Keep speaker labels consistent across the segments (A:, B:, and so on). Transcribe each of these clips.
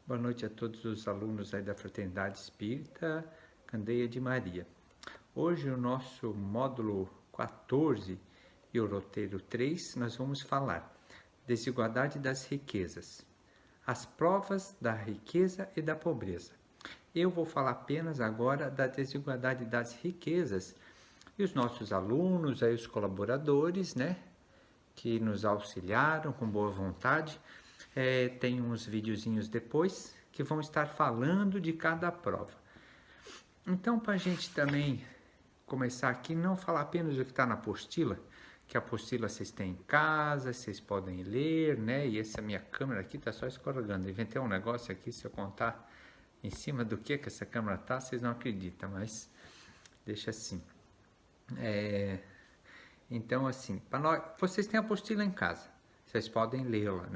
A: Boa noite a todos os alunos aí da Fraternidade Espírita Candeia de Maria. Hoje, o nosso módulo 14 e o roteiro 3, nós vamos falar desigualdade das riquezas, as provas da riqueza e da pobreza. Eu vou falar apenas agora da desigualdade das riquezas e os nossos alunos, aí os colaboradores, que nos auxiliaram com boa vontade, tem uns videozinhos depois que vão estar falando de cada prova. Então, para a gente também começar aqui, não falar apenas do que está na apostila, que a apostila vocês têm em casa, vocês podem ler, E essa minha câmera aqui está só escorregando. Inventei um negócio aqui, se eu contar em cima do que essa câmera está, vocês não acreditam, mas deixa assim. Então, assim, vocês têm a apostila em casa, vocês podem lê-la,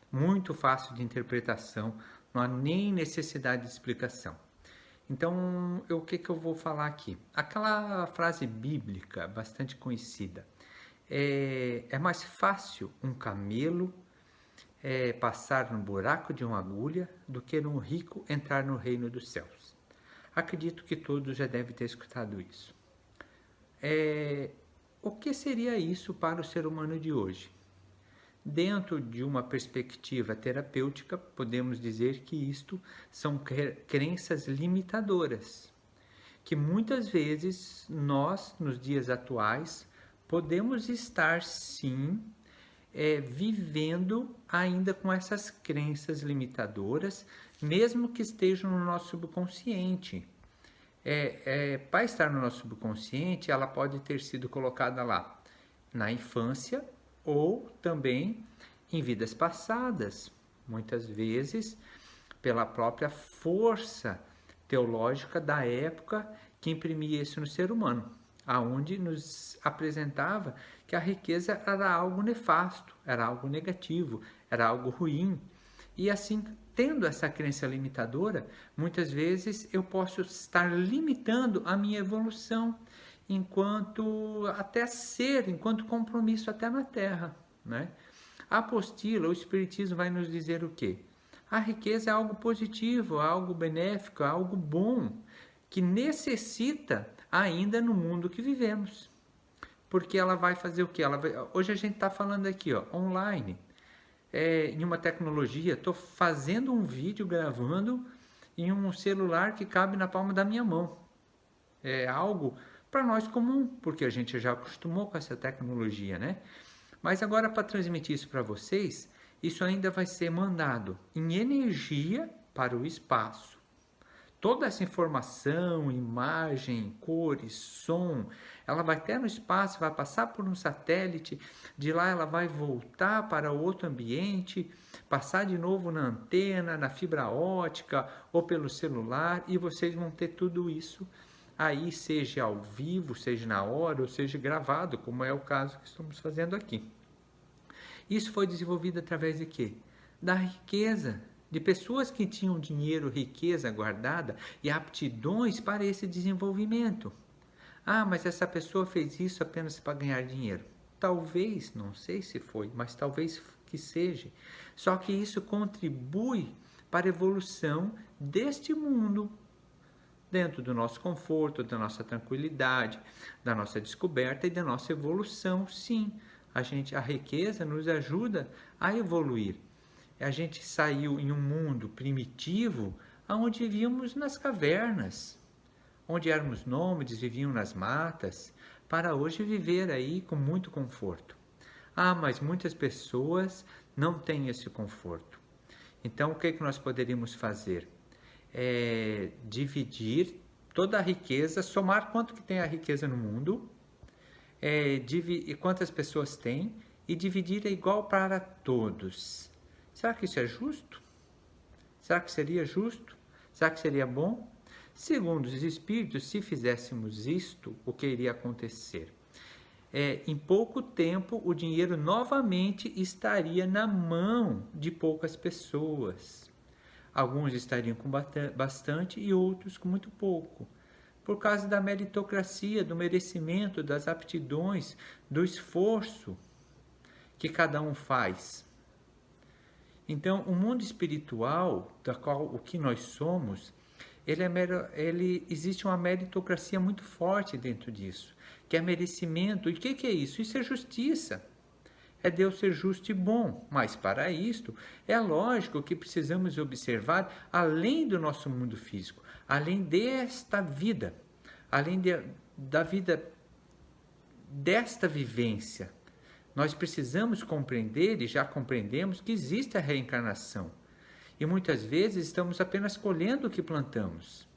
A: Muito fácil de interpretação, não há nem necessidade de explicação. Então, o que eu vou falar aqui? Aquela frase bíblica bastante conhecida. É mais fácil um camelo passar no buraco de uma agulha do que um rico entrar no reino dos céus. Acredito que todos já devem ter escutado isso. O que seria isso para o ser humano de hoje? Dentro de uma perspectiva terapêutica, podemos dizer que isto são crenças limitadoras, que muitas vezes nós, nos dias atuais, podemos estar sim vivendo ainda com essas crenças limitadoras, mesmo que estejam no nosso subconsciente. Para estar no nosso subconsciente, ela pode ter sido colocada lá na infância ou também em vidas passadas, muitas vezes pela própria força teológica da época que imprimia isso no ser humano, aonde nos apresentava que a riqueza era algo nefasto, era algo negativo, era algo ruim. E assim, tendo essa crença limitadora, muitas vezes eu posso estar limitando a minha evolução enquanto compromisso até na Terra, A apostila, o Espiritismo vai nos dizer o quê? A riqueza é algo positivo, algo benéfico, algo bom, que necessita ainda no mundo que vivemos. Porque ela vai fazer o quê? Hoje a gente está falando aqui, online, em uma tecnologia, estou fazendo um vídeo, gravando em um celular que cabe na palma da minha mão. É algo para nós comum, porque a gente já acostumou com essa tecnologia, Mas agora, para transmitir isso para vocês, isso ainda vai ser mandado em energia para o espaço. Toda essa informação, imagem, cores, som, ela vai até no espaço, vai passar por um satélite, de lá ela vai voltar para outro ambiente, passar de novo na antena, na fibra ótica ou pelo celular, e vocês vão ter tudo isso aí, seja ao vivo, seja na hora, ou seja gravado, como é o caso que estamos fazendo aqui. Isso foi desenvolvido através de quê? Da riqueza, de pessoas que tinham dinheiro, riqueza guardada e aptidões para esse desenvolvimento. Ah, mas essa pessoa fez isso apenas para ganhar dinheiro. Talvez, não sei se foi, mas talvez que seja. Só que isso contribui para a evolução deste mundo, dentro do nosso conforto, da nossa tranquilidade, da nossa descoberta e da nossa evolução, sim. A riqueza nos ajuda a evoluir. A gente saiu em um mundo primitivo, onde vivíamos nas cavernas, onde éramos nômades, viviam nas matas, para hoje viver aí com muito conforto. Ah, mas muitas pessoas não têm esse conforto. Então, o que nós poderíamos fazer? Dividir toda a riqueza, somar quanto que tem a riqueza no mundo, e quantas pessoas tem, e dividir igual para todos. Será que isso é justo? Será que seria justo? Será que seria bom? Segundo os Espíritos, se fizéssemos isto, o que iria acontecer? Em pouco tempo, o dinheiro novamente estaria na mão de poucas pessoas. Alguns estariam com bastante e outros com muito pouco. Por causa da meritocracia, do merecimento, das aptidões, do esforço que cada um faz. Então, o mundo espiritual, da qual o que nós somos, existe uma meritocracia muito forte dentro disso, que é merecimento. E o que é isso? Isso é justiça. É Deus ser justo e bom. Mas para isto, é lógico que precisamos observar além do nosso mundo físico, além desta vida, da vida desta vivência. Nós precisamos compreender, e já compreendemos, que existe a reencarnação. E muitas vezes estamos apenas colhendo o que plantamos.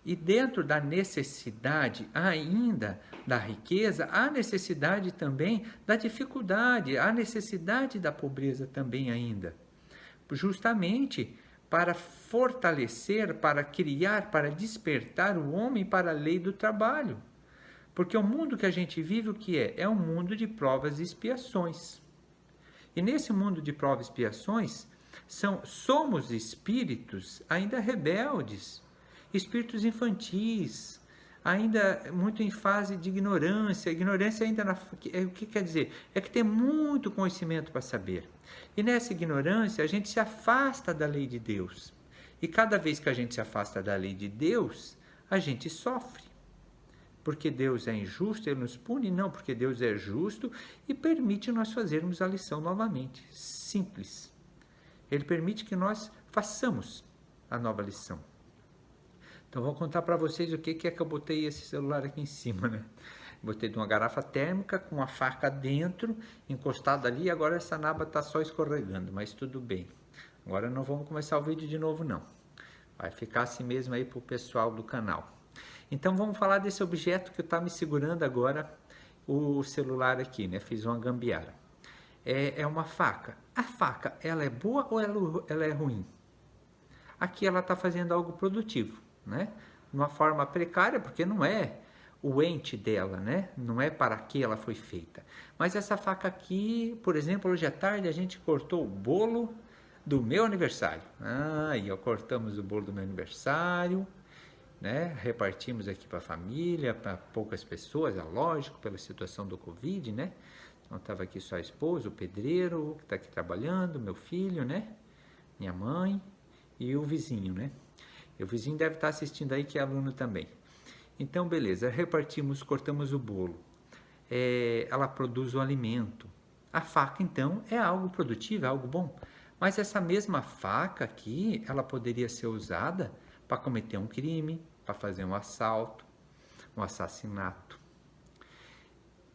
A: E dentro da necessidade ainda da riqueza, há necessidade também da dificuldade, há necessidade da pobreza também ainda. Justamente para fortalecer, para criar, para despertar o homem para a lei do trabalho. Porque o mundo que a gente vive, o que é? É um mundo de provas e expiações. E nesse mundo de provas e expiações, somos espíritos ainda rebeldes, espíritos infantis, ainda muito em fase de ignorância. Ignorância ainda, o que quer dizer? É que tem muito conhecimento para saber. E nessa ignorância, a gente se afasta da lei de Deus. E cada vez que a gente se afasta da lei de Deus, a gente sofre. Porque Deus é injusto, Ele nos pune? Não, porque Deus é justo e permite nós fazermos a lição novamente. Simples. Ele permite que nós façamos a nova lição. Então, vou contar para vocês o que é que eu botei esse celular aqui em cima, né? Botei de uma garrafa térmica com uma faca dentro, encostada ali, e agora essa naba está só escorregando, mas tudo bem. Agora não vamos começar o vídeo de novo, não. Vai ficar assim mesmo aí para o pessoal do canal. Então, vamos falar desse objeto que está me segurando agora, o celular aqui, né? Fiz uma gambiarra. É uma faca. A faca, ela é boa ou ela é ruim? Aqui ela está fazendo algo produtivo, né? De uma forma precária, porque não é o ente dela, né? Não é para que ela foi feita. Mas essa faca aqui, por exemplo, hoje à tarde a gente cortou o bolo do meu aniversário. E cortamos o bolo do meu aniversário, né? Repartimos aqui para a família, para poucas pessoas, é lógico, pela situação do Covid, né? Então estava aqui só a esposa, o pedreiro que está aqui trabalhando, meu filho, né? Minha mãe e o vizinho, né? E o vizinho deve estar assistindo aí, que é aluno também. Então, beleza, repartimos, cortamos o bolo. Ela produz o alimento. A faca, então, é algo produtivo, é algo bom. Mas essa mesma faca aqui, ela poderia ser usada para cometer um crime, para fazer um assalto, um assassinato.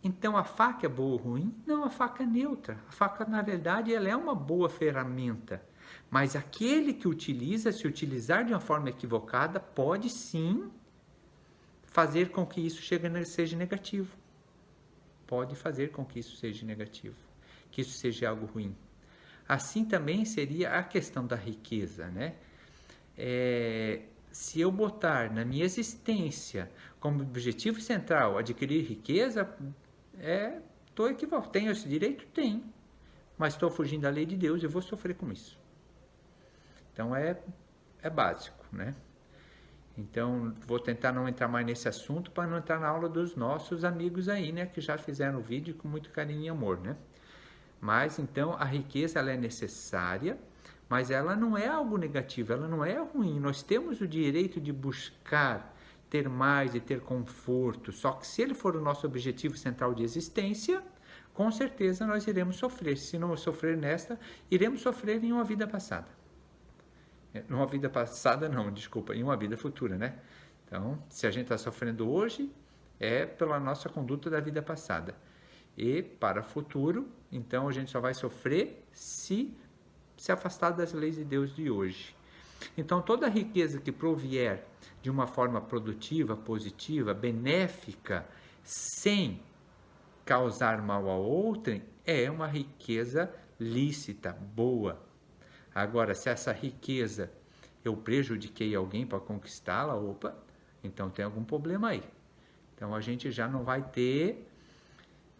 A: Então, a faca é boa ou ruim? Não, a faca é neutra. A faca, na verdade, ela é uma boa ferramenta. Mas aquele que utiliza, se utilizar de uma forma equivocada, pode sim fazer com que isso seja negativo. Pode fazer com que isso seja negativo, que isso seja algo ruim. Assim também seria a questão da riqueza, né? Se eu botar na minha existência como objetivo central adquirir riqueza, estou equivocado. Tenho esse direito? Tenho. Mas estou fugindo da lei de Deus e vou sofrer com isso. Então, é básico, né? Então, vou tentar não entrar mais nesse assunto para não entrar na aula dos nossos amigos aí, né? Que já fizeram o vídeo com muito carinho e amor, né? Mas, então, a riqueza, ela é necessária, mas ela não é algo negativo, ela não é ruim. Nós temos o direito de buscar ter mais e ter conforto, só que se ele for o nosso objetivo central de existência, com certeza nós iremos sofrer. Se não sofrer nesta, iremos sofrer em uma vida passada. Numa vida passada não, desculpa, em uma vida futura, né? Então, se a gente está sofrendo hoje, é pela nossa conduta da vida passada. E para o futuro, então a gente só vai sofrer se afastar das leis de Deus de hoje. Então, toda a riqueza que provier de uma forma produtiva, positiva, benéfica, sem causar mal a outrem, é uma riqueza lícita, boa. Agora, se essa riqueza eu prejudiquei alguém para conquistá-la, então tem algum problema aí. Então, a gente já não vai ter,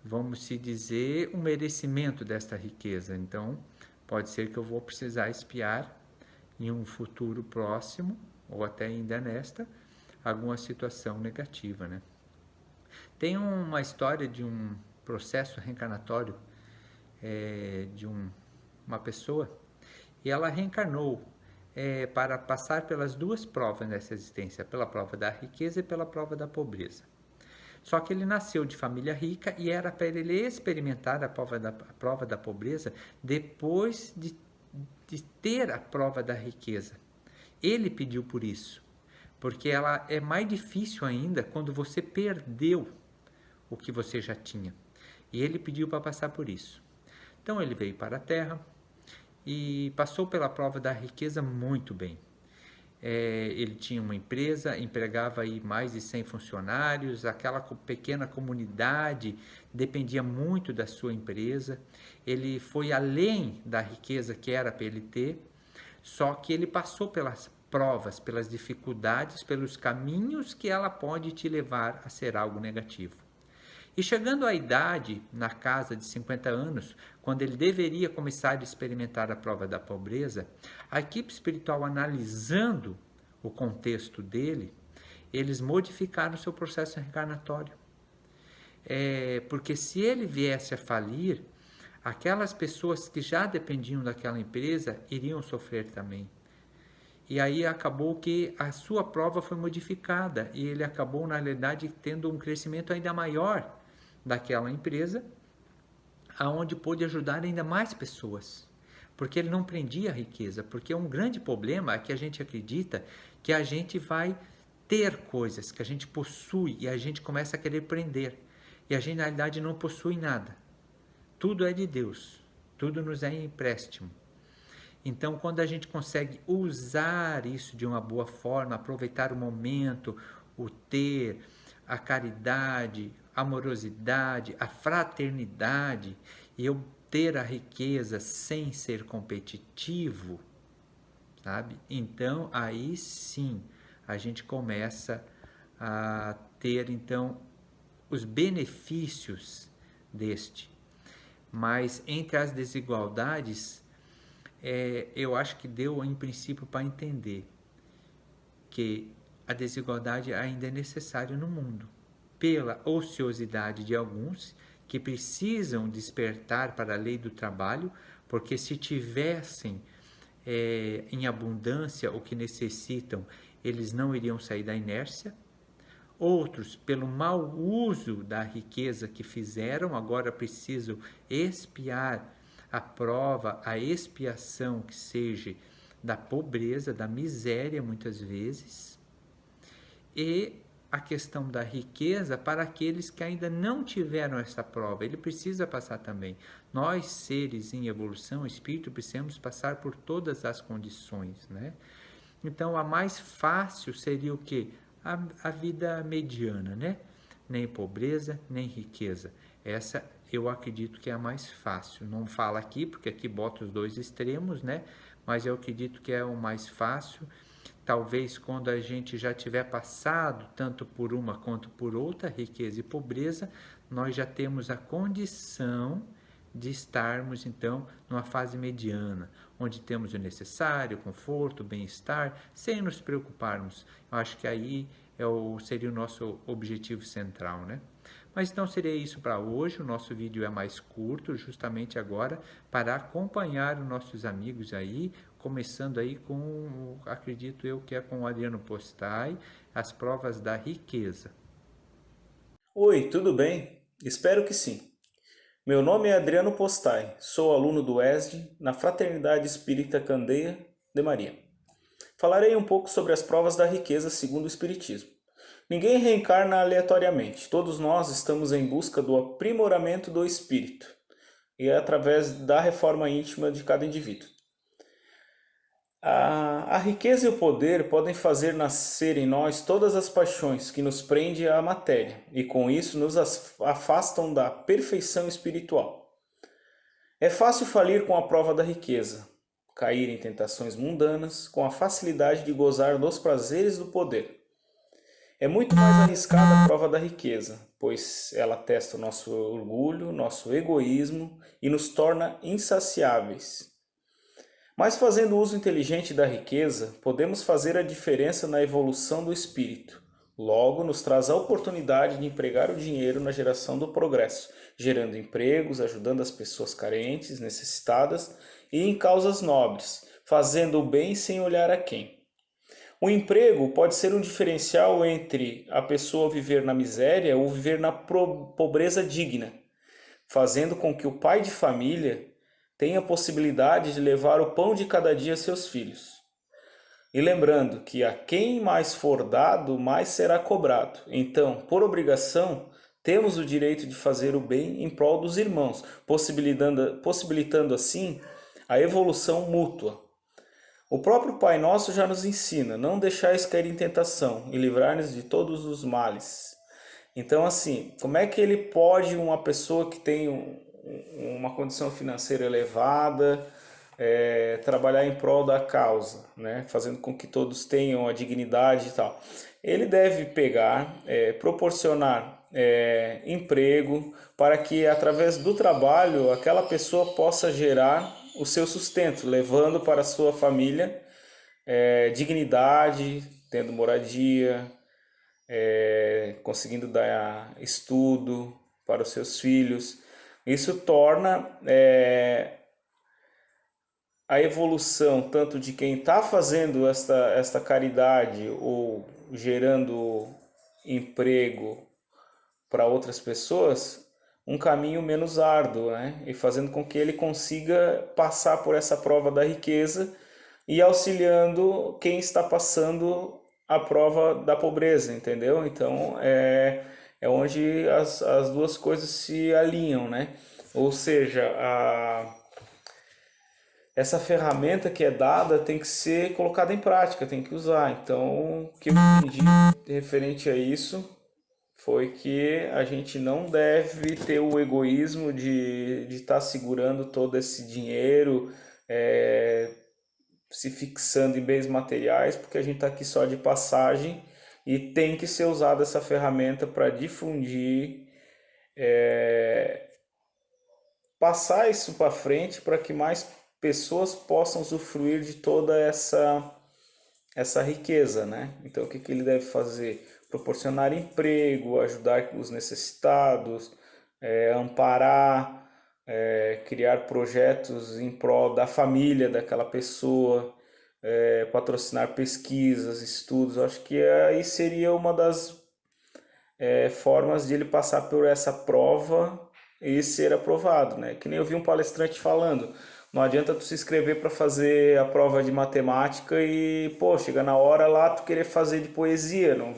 A: vamos se dizer, um merecimento desta riqueza. Então, pode ser que eu vou precisar expiar em um futuro próximo, ou até ainda nesta, alguma situação negativa, né? Tem uma história de um processo reencarnatório de uma pessoa E ela reencarnou para passar pelas duas provas nessa existência, pela prova da riqueza e pela prova da pobreza. Só que ele nasceu de família rica e era para ele experimentar a prova da pobreza depois de ter a prova da riqueza. Ele pediu por isso, porque ela é mais difícil ainda quando você perdeu o que você já tinha. E ele pediu para passar por isso. Então ele veio para a Terra e passou pela prova da riqueza muito bem. Ele tinha uma empresa, empregava aí mais de 100 funcionários, aquela pequena comunidade dependia muito da sua empresa. Ele foi além da riqueza que era para ele ter, só que ele passou pelas provas, pelas dificuldades, pelos caminhos que ela pode te levar a ser algo negativo. E chegando à idade, na casa de 50 anos, quando ele deveria começar a experimentar a prova da pobreza, a equipe espiritual, analisando o contexto dele, eles modificaram o seu processo reencarnatório. Porque se ele viesse a falir, aquelas pessoas que já dependiam daquela empresa iriam sofrer também. E aí acabou que a sua prova foi modificada e ele acabou, na realidade, tendo um crescimento ainda maior daquela empresa, aonde pôde ajudar ainda mais pessoas, porque ele não prendia a riqueza, porque um grande problema é que a gente acredita que a gente vai ter coisas, que a gente possui e a gente começa a querer prender, e a gente na realidade não possui nada, tudo é de Deus, tudo nos é empréstimo. Então, quando a gente consegue usar isso de uma boa forma, aproveitar o momento, o ter, a caridade, a amorosidade, a fraternidade, e eu ter a riqueza sem ser competitivo, sabe? Então, aí sim, a gente começa a ter, então, os benefícios deste. Mas entre as desigualdades, eu acho que deu, em princípio, para entender que a desigualdade ainda é necessária no mundo, pela ociosidade de alguns que precisam despertar para a lei do trabalho, porque se tivessem em abundância o que necessitam, eles não iriam sair da inércia. Outros, pelo mau uso da riqueza que fizeram, agora precisam expiar a prova, a expiação que seja da pobreza, da miséria, muitas vezes. E a questão da riqueza para aqueles que ainda não tiveram essa prova, ele precisa passar também. Nós, seres em evolução, espírito, precisamos passar por todas as condições, né? Então, a mais fácil seria o quê? A vida mediana, né? Nem pobreza, nem riqueza. Essa eu acredito que é a mais fácil. Não fala aqui, porque aqui bota os dois extremos, né? Mas eu acredito que é o mais fácil. Talvez quando a gente já tiver passado tanto por uma quanto por outra, riqueza e pobreza, nós já temos a condição de estarmos, então, numa fase mediana, onde temos o necessário, conforto, bem-estar, sem nos preocuparmos. Eu acho que aí seria o nosso objetivo central, né? Mas então seria isso para hoje. O nosso vídeo é mais curto, justamente agora, para acompanhar os nossos amigos aí, começando aí com, acredito eu, que é com o Adriano Postai, as provas da riqueza.
B: Oi, tudo bem? Espero que sim. Meu nome é Adriano Postai, sou aluno do ESD na Fraternidade Espírita Candeia de Maria. Falarei um pouco sobre as provas da riqueza segundo o Espiritismo. Ninguém reencarna aleatoriamente, todos nós estamos em busca do aprimoramento do espírito, e é através da reforma íntima de cada indivíduo. A riqueza e o poder podem fazer nascer em nós todas as paixões que nos prendem à matéria e com isso nos afastam da perfeição espiritual. É fácil falir com a prova da riqueza, cair em tentações mundanas com a facilidade de gozar dos prazeres do poder. É muito mais arriscada a prova da riqueza, pois ela testa o nosso orgulho, nosso egoísmo e nos torna insaciáveis. Mas fazendo uso inteligente da riqueza, podemos fazer a diferença na evolução do espírito. Logo, nos traz a oportunidade de empregar o dinheiro na geração do progresso, gerando empregos, ajudando as pessoas carentes, necessitadas e em causas nobres, fazendo o bem sem olhar a quem. O emprego pode ser um diferencial entre a pessoa viver na miséria ou viver na pobreza digna, fazendo com que o pai de família tenha a possibilidade de levar o pão de cada dia a seus filhos. E lembrando que a quem mais for dado, mais será cobrado. Então, por obrigação, temos o direito de fazer o bem em prol dos irmãos, possibilitando assim a evolução mútua. O próprio Pai Nosso já nos ensina: não deixais cair em tentação e livrar-nos de todos os males. Então, assim, como é que ele pode, uma pessoa que tem uma condição financeira elevada, trabalhar em prol da causa, né? Fazendo com que todos tenham a dignidade e tal? Ele deve pegar, proporcionar emprego para que, através do trabalho, aquela pessoa possa gerar o seu sustento, levando para a sua família dignidade, tendo moradia, conseguindo dar estudo para os seus filhos. Isso torna a evolução tanto de quem está fazendo esta caridade ou gerando emprego para outras pessoas um caminho menos árduo, né? E fazendo com que ele consiga passar por essa prova da riqueza e auxiliando quem está passando a prova da pobreza, entendeu? Então é onde as duas coisas se alinham, né? Ou seja, essa ferramenta que é dada tem que ser colocada em prática, tem que usar. Então, o que eu entendi referente a isso foi que a gente não deve ter o egoísmo de estar segurando todo esse dinheiro, se fixando em bens materiais, porque a gente está aqui só de passagem e tem que ser usada essa ferramenta para difundir, passar isso para frente para que mais pessoas possam usufruir de toda essa riqueza, né? Então, o que ele deve fazer? Proporcionar emprego, ajudar os necessitados, amparar, criar projetos em prol da família daquela pessoa, patrocinar pesquisas, estudos. Eu acho que aí seria uma das formas de ele passar por essa prova e ser aprovado, né? Que nem eu vi um palestrante falando, não adianta tu se inscrever para fazer a prova de matemática e, pô, chega na hora lá tu querer fazer de poesia, não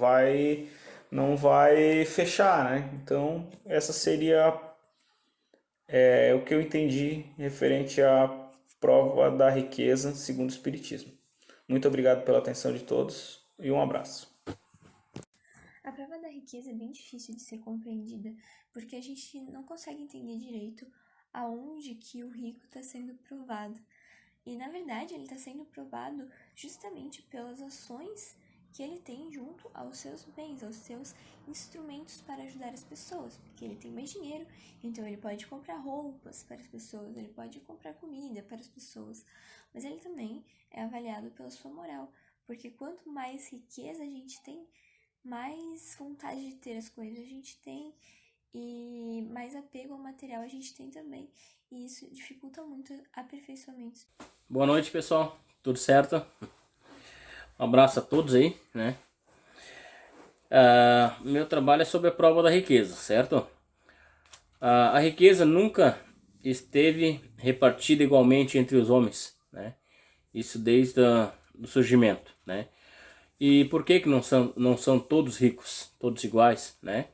B: vai fechar, né? Então, essa seria o que eu entendi referente à prova da riqueza segundo o Espiritismo. Muito obrigado pela atenção de todos e um abraço.
C: A prova da riqueza é bem difícil de ser compreendida, porque a gente não consegue entender direito aonde que o rico está sendo provado. E, na verdade, ele está sendo provado justamente pelas ações que ele tem junto aos seus bens, aos seus instrumentos para ajudar as pessoas, porque ele tem mais dinheiro, então ele pode comprar roupas para as pessoas, ele pode comprar comida para as pessoas, mas ele também é avaliado pela sua moral, porque quanto mais riqueza a gente tem, mais vontade de ter as coisas a gente tem e mais apego ao material a gente tem também, e isso dificulta muito aperfeiçoamentos.
D: Boa noite, pessoal, tudo certo? Um abraço a todos aí, né? Meu trabalho é sobre a prova da riqueza, certo? A riqueza nunca esteve repartida igualmente entre os homens, né? Isso desde o surgimento, né? E por que não são todos ricos, todos iguais, né?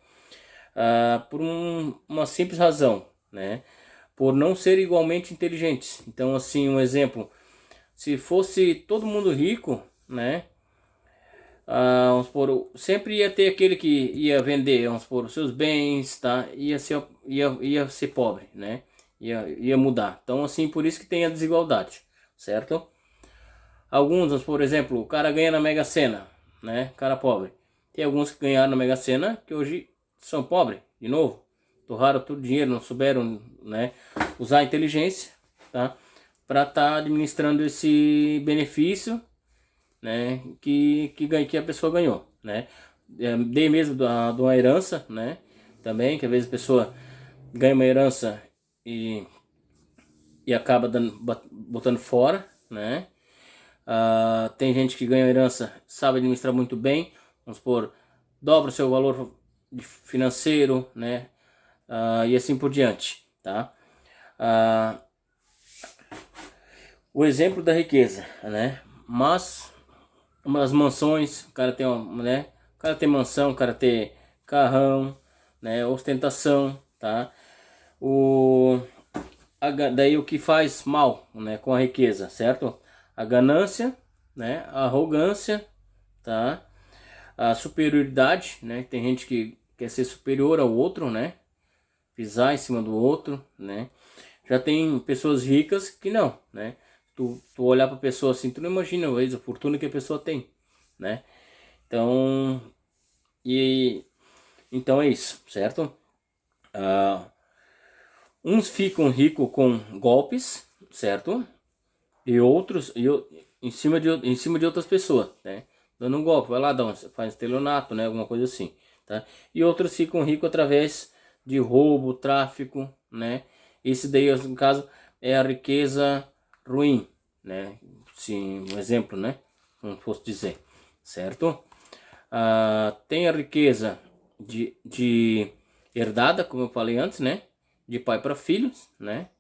D: Por uma simples razão, né? Por não ser igualmente inteligentes. Então, assim, um exemplo, se fosse todo mundo rico, né? Vamos supor, sempre ia ter aquele que ia vender, vamos supor, os seus bens, tá? Ia ser pobre, né? Ia mudar. Então, assim, por isso que tem a desigualdade, certo? Alguns, por exemplo, o cara ganha na Mega Sena, né? Cara pobre. Tem alguns que ganharam na Mega Sena que hoje são pobres, de novo. Torraram todo o dinheiro, não souberam, né, usar a inteligência, tá? Para estar administrando esse benefício, né, que a pessoa ganhou, né? Dei mesmo de uma herança, né? Também, que às vezes a pessoa ganha uma herança e acaba botando fora, né? Tem gente que ganha herança, sabe administrar muito bem, vamos supor, dobra o seu valor financeiro, né? E assim por diante, tá? O exemplo da riqueza, né? Mas umas mansões, o cara tem uma, né? O cara tem mansão, o cara tem carrão, né? Ostentação, tá? Daí o que faz mal, né, com a riqueza, certo? A ganância, né? A arrogância, tá? A superioridade, né? Tem gente que quer ser superior ao outro, né? Pisar em cima do outro, né? Já tem pessoas ricas que não, né? Tu olhar pra pessoa assim, tu não imagina a fortuna que a pessoa tem, né? Então, então é isso, certo? Uns ficam ricos com golpes, certo? E outros em cima de outras pessoas, né? Dando um golpe, vai lá, faz estelionato, né? Alguma coisa assim, tá? E outros ficam ricos através de roubo, tráfico, né? Esse daí, no caso, é a riqueza ruim, né? Sim, um exemplo, né? Como posso dizer, certo? Tem a riqueza de herdada, como eu falei antes, né? De pai para filhos, né?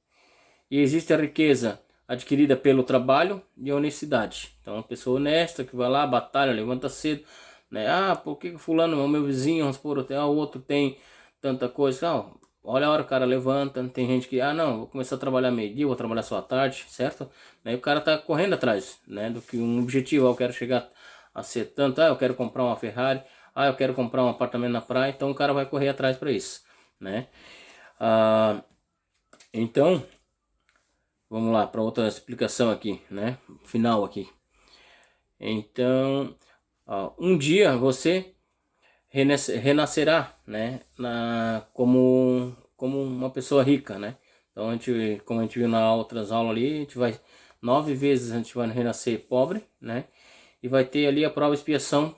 D: E existe a riqueza adquirida pelo trabalho e a honestidade. Então, uma pessoa honesta que vai lá, batalha, levanta cedo, né? Por que fulano, o meu vizinho, vamos supor, o outro tem tanta coisa? Não, olha a hora o cara levanta, tem gente que, não, vou começar a trabalhar meio-dia, vou trabalhar só à tarde, certo? Aí o cara tá correndo atrás, né? Do que um objetivo, eu quero chegar a ser tanto, eu quero comprar uma Ferrari, eu quero comprar um apartamento na praia, então o cara vai correr atrás para isso, né? Então, vamos lá para outra explicação aqui, né? Final aqui. Então, um dia você renascerá, né? Como uma pessoa rica, né? Então, como a gente viu nas outras aulas ali, a gente vai 9 vezes a gente vai renascer pobre, né? E vai ter ali a prova expiação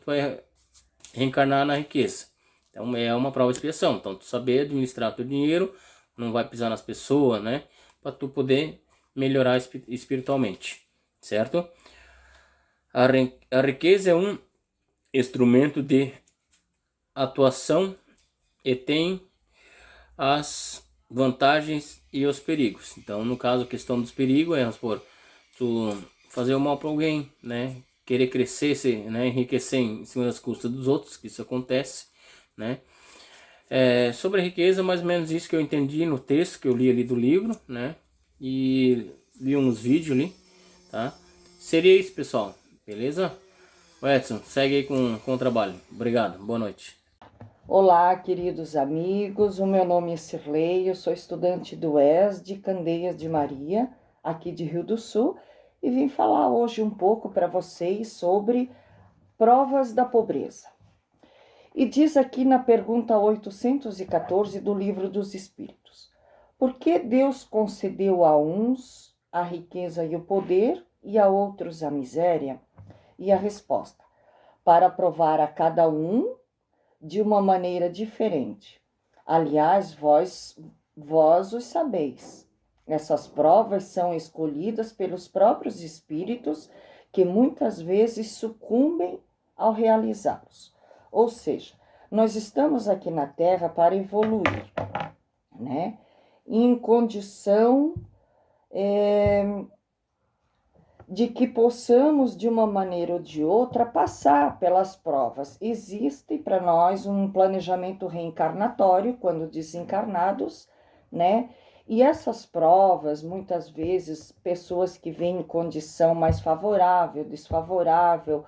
D: vai reencarnar na riqueza. Então é uma prova de expiação. Então tu saber administrar teu dinheiro, não vai pisar nas pessoas, né? Para tu poder melhorar espiritualmente, certo? A riqueza é um instrumento de atuação e tem as vantagens e os perigos. Então, no caso, a questão dos perigos é, vamos supor, tu fazer o mal para alguém, né? Querer crescer, né? Enriquecer em cima das custas dos outros, que isso acontece, né? Sobre a riqueza, mais ou menos isso que eu entendi no texto que eu li ali do livro, né? E vi uns vídeos ali, tá? Seria isso, pessoal, beleza? O Edson, segue aí com o trabalho. Obrigado, boa noite.
E: Olá, queridos amigos, o meu nome é Cirlei, eu sou estudante do ES de Candeias de Maria, aqui de Rio do Sul, e vim falar hoje um pouco para vocês sobre provas da pobreza. E diz aqui na pergunta 814 do Livro dos Espíritos: por que Deus concedeu a uns a riqueza e o poder e a outros a miséria? E a resposta: para provar a cada um de uma maneira diferente. Aliás, vós os sabeis. Essas provas são escolhidas pelos próprios espíritos que muitas vezes sucumbem ao realizá-los. Ou seja, nós estamos aqui na Terra para evoluir, né? Em condição de que possamos, de uma maneira ou de outra, passar pelas provas. Existe para nós um planejamento reencarnatório, quando desencarnados, né? E essas provas, muitas vezes, pessoas que vêm em condição mais favorável, desfavorável,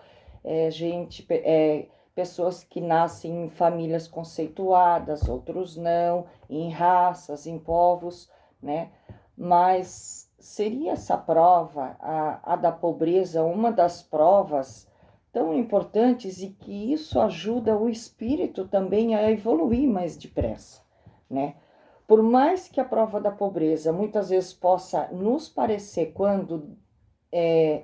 E: pessoas que nascem em famílias conceituadas, outros não, em raças, em povos, né? Mas seria essa prova, a da pobreza, uma das provas tão importantes e que isso ajuda o espírito também a evoluir mais depressa, né? Por mais que a prova da pobreza muitas vezes possa nos parecer, quando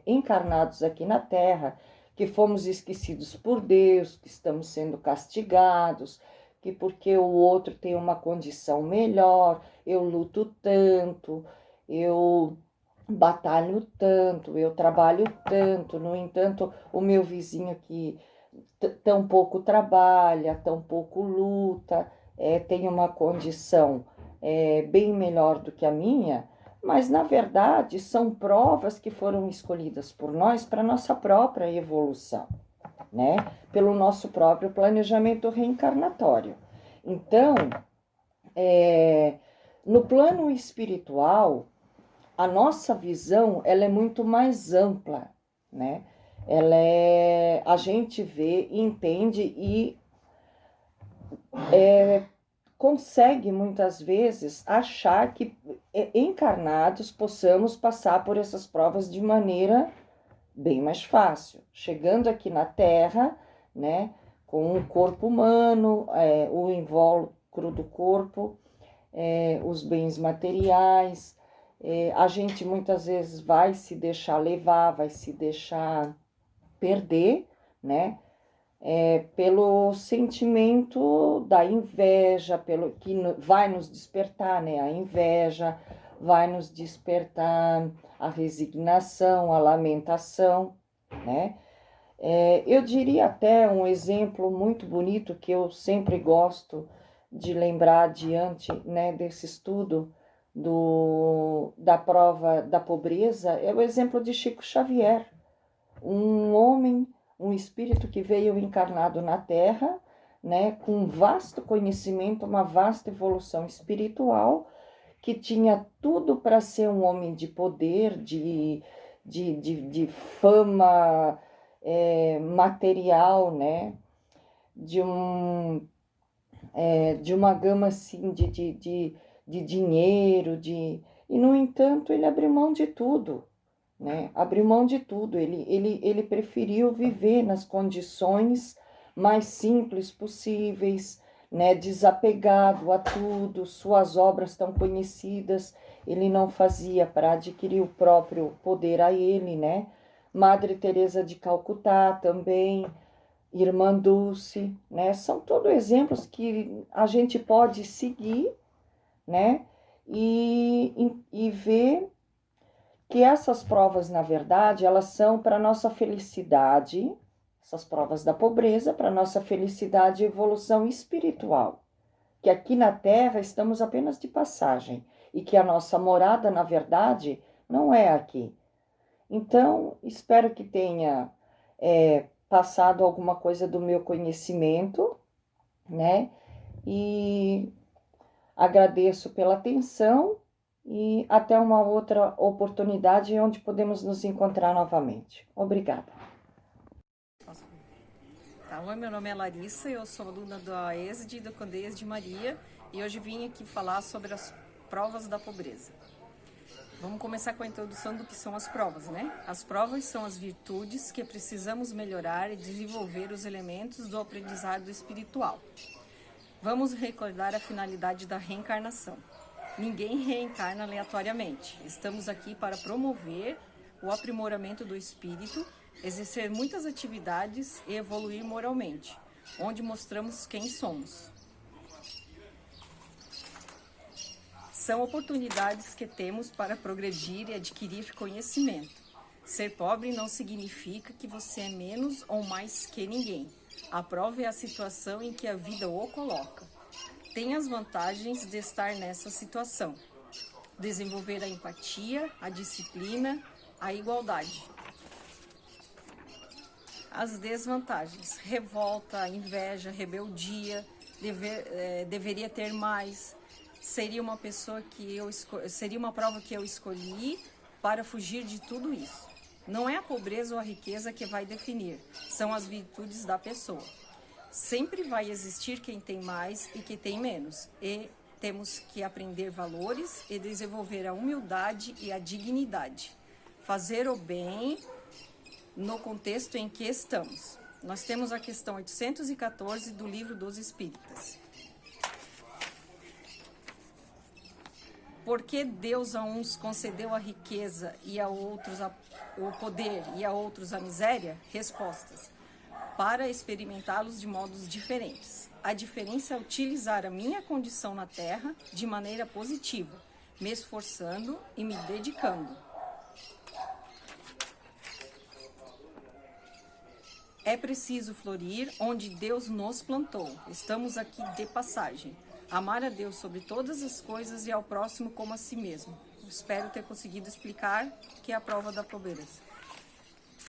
E: encarnados aqui na Terra, que fomos esquecidos por Deus, que estamos sendo castigados, que porque o outro tem uma condição melhor, eu luto tanto, eu batalho tanto, eu trabalho tanto, no entanto, o meu vizinho aqui tão pouco trabalha, tão pouco luta, tem uma condição bem melhor do que a minha, mas na verdade são provas que foram escolhidas por nós para nossa própria evolução, né? Pelo nosso próprio planejamento reencarnatório. Então, no plano espiritual, a nossa visão ela é muito mais ampla, né? A gente vê, entende e consegue muitas vezes achar que encarnados possamos passar por essas provas de maneira bem mais fácil. Chegando aqui na Terra, né, com o corpo humano, o invólucro do corpo, os bens materiais, a gente muitas vezes vai se deixar levar, vai se deixar perder, né? Pelo sentimento da inveja, pelo que vai nos despertar, né? A inveja vai nos despertar a resignação, a lamentação, né? Eu diria até um exemplo muito bonito que eu sempre gosto de lembrar diante, né, desse estudo da prova da pobreza, é o exemplo de Chico Xavier, um homem, um espírito que veio encarnado na Terra, né, com um vasto conhecimento, uma vasta evolução espiritual, que tinha tudo para ser um homem de poder, de fama material, né, de uma gama assim de dinheiro, e no entanto ele abriu mão de tudo, né? Abriu mão de tudo, ele preferiu viver nas condições mais simples possíveis, né? Desapegado a tudo, suas obras tão conhecidas, ele não fazia para adquirir o próprio poder a ele, né? Madre Teresa de Calcutá também, Irmã Dulce, né? São todos exemplos que a gente pode seguir, né? E ver que essas provas, na verdade, elas são para nossa felicidade, essas provas da pobreza, para nossa felicidade e evolução espiritual. Que aqui na Terra estamos apenas de passagem e que a nossa morada, na verdade, não é aqui. Então, espero que tenha passado alguma coisa do meu conhecimento, né? E agradeço pela atenção e até uma outra oportunidade onde podemos nos encontrar novamente. Obrigada.
F: Oi, meu nome é Larissa, eu sou aluna da ESD da Candeias de Maria e hoje vim aqui falar sobre as provas da pobreza. Vamos começar com a introdução do que são as provas, né? As provas são as virtudes que precisamos melhorar e desenvolver os elementos do aprendizado espiritual. Vamos recordar a finalidade da reencarnação. Ninguém reencarna aleatoriamente. Estamos aqui para promover o aprimoramento do espírito, exercer muitas atividades e evoluir moralmente, onde mostramos quem somos. São oportunidades que temos para progredir e adquirir conhecimento. Ser pobre não significa que você é menos ou mais que ninguém. A prova é a situação em que a vida o coloca. Tem as vantagens de estar nessa situação. Desenvolver a empatia, a disciplina, a igualdade. As desvantagens: revolta, inveja, rebeldia, deveria ter mais. Seria uma prova que eu escolhi para fugir de tudo isso. Não é a pobreza ou a riqueza que vai definir, são as virtudes da pessoa. Sempre vai existir quem tem mais e quem tem menos, e temos que aprender valores e desenvolver a humildade e a dignidade. Fazer o bem no contexto em que estamos. Nós temos a questão 814 do Livro dos Espíritas. Por que Deus a uns concedeu a riqueza e a outros o poder e a outros a miséria? Respostas: para experimentá-los de modos diferentes. A diferença é utilizar a minha condição na Terra de maneira positiva, me esforçando e me dedicando. É preciso florir onde Deus nos plantou. Estamos aqui de passagem. Amar a Deus sobre todas as coisas e ao próximo como a si mesmo. Espero ter conseguido explicar que é a prova da pobreza.